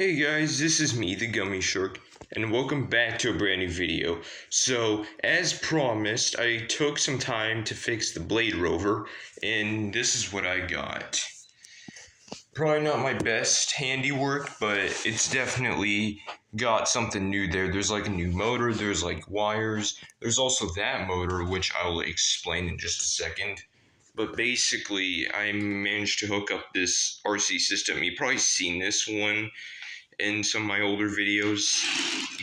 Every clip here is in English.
Hey guys, this is me, the Gummy Shark, and welcome back to a brand new video. So, as promised, I took some time to fix the Blade Rover, and this is what I got. Probably not my best handiwork, but it's definitely got something new there. There's like a new motor, there's like wires, there's also that motor, which I'll explain in just a second. But basically, I managed to hook up this RC system. You've probably seen this one in some of my older videos,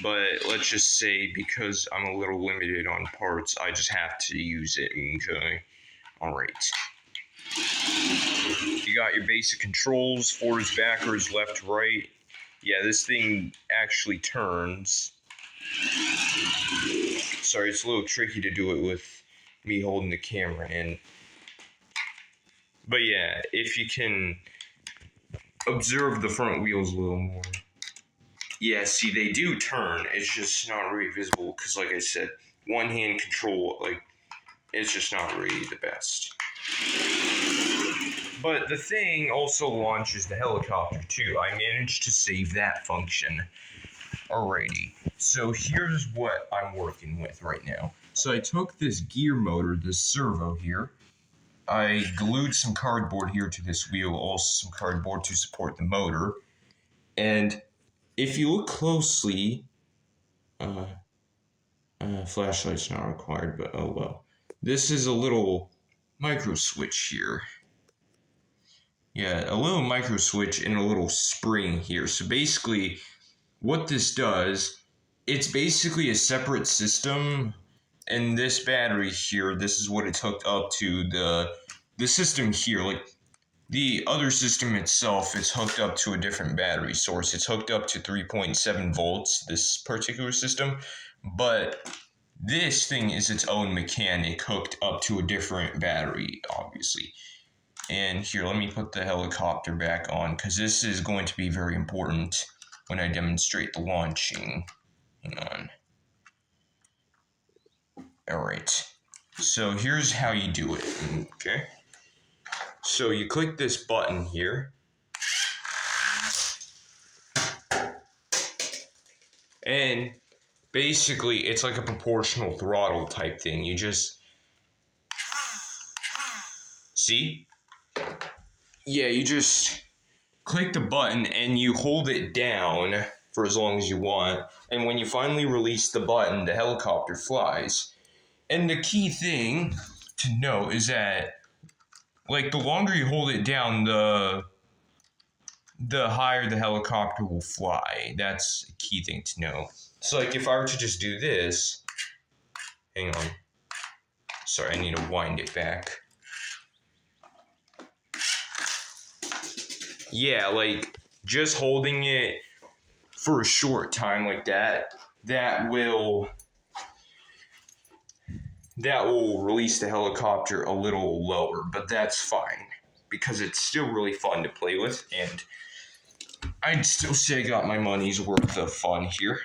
but let's just say because I'm a little limited on parts, I just have to use it. Okay, alright. You got your basic controls, forwards, backwards, left, right. Yeah, this thing actually turns. Sorry, it's a little tricky to do it with me holding the camera in. But yeah, if you can observe the front wheels a little more. Yeah, see, they do turn. It's just not really visible because, like I said, one-hand control, like, it's just not really the best. But the thing also launches the helicopter, too. I managed to save that function. Alrighty, so here's what I'm working with right now. So I took this gear motor, this servo here. I glued some cardboard here to this wheel, also some cardboard to support the motor. And if you look closely, flashlight's not required, but oh well. This is a little micro switch here. Yeah, a little micro switch and a little spring here. So basically, what this does, it's basically a separate system. And this battery here, this is what it's hooked up to. The system here, like the other system itself, is hooked up to a different battery source. It's hooked up to 3.7 volts, this particular system. But this thing is its own mechanic hooked up to a different battery, obviously. And here, let me put the helicopter back on, because this is going to be very important when I demonstrate the launching. Hang on. Alright. So here's how you do it. Okay. So you click this button here. And basically, it's like a proportional throttle type thing. You just... See? Yeah, you just click the button and you hold it down for as long as you want. And when you finally release the button, the helicopter flies. And the key thing to know is that, like, the longer you hold it down, the higher the helicopter will fly. That's a key thing to know. So, like, if I were to just do this, hang on. Sorry, I need to wind it back. Yeah, like, just holding it for a short time like that, that will release the helicopter a little lower, but that's fine because it's still really fun to play with, and I'd still say I got my money's worth of fun here.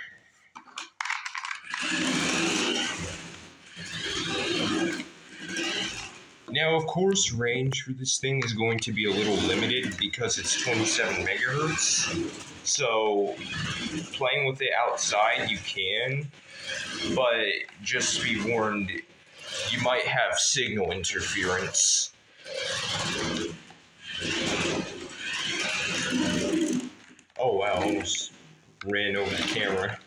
Now, of course, range for this thing is going to be a little limited because it's 27 megahertz. So, playing with it outside, you can, but just be warned, you might have signal interference. Oh wow, almost ran over the camera.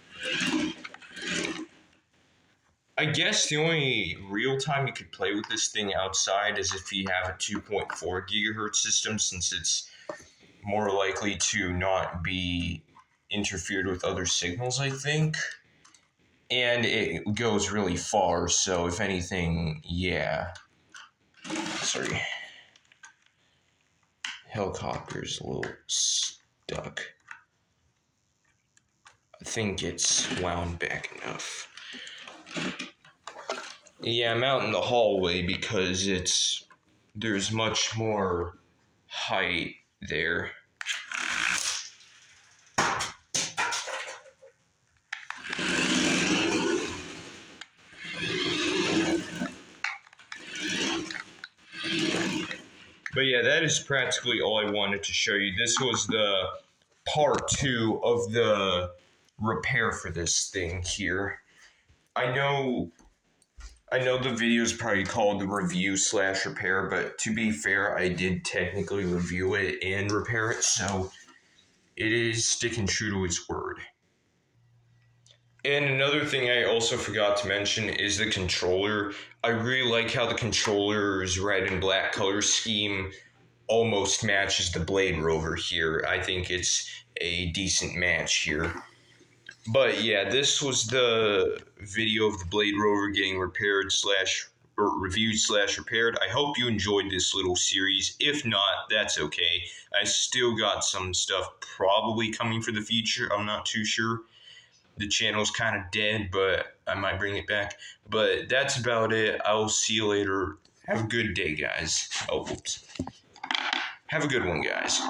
I guess the only real time you could play with this thing outside is if you have a 2.4 gigahertz system, since it's more likely to not be interfered with other signals, I think. And it goes really far, so if anything, yeah. Sorry. Helicopter's a little stuck. I think it's wound back enough. Yeah, I'm out in the hallway because there's much more height there. But yeah, that is practically all I wanted to show you. This was the part 2 of the repair for this thing here. I know the video is probably called the review slash repair, but to be fair, I did technically review it and repair it, so it is sticking true to its word. And another thing I also forgot to mention is the controller. I really like how the controller's red and black color scheme almost matches the Blade Rover here. I think it's a decent match here. But yeah, this was the video of the Blade Rover getting repaired slash or reviewed slash repaired. I hope you enjoyed this little series. If not, that's okay. I still got some stuff probably coming for the future. I'm not too sure. The channel's kind of dead, but I might bring it back. But that's about it. I'll see you later. Have a good day, guys. Oh, whoops. Have a good one, guys.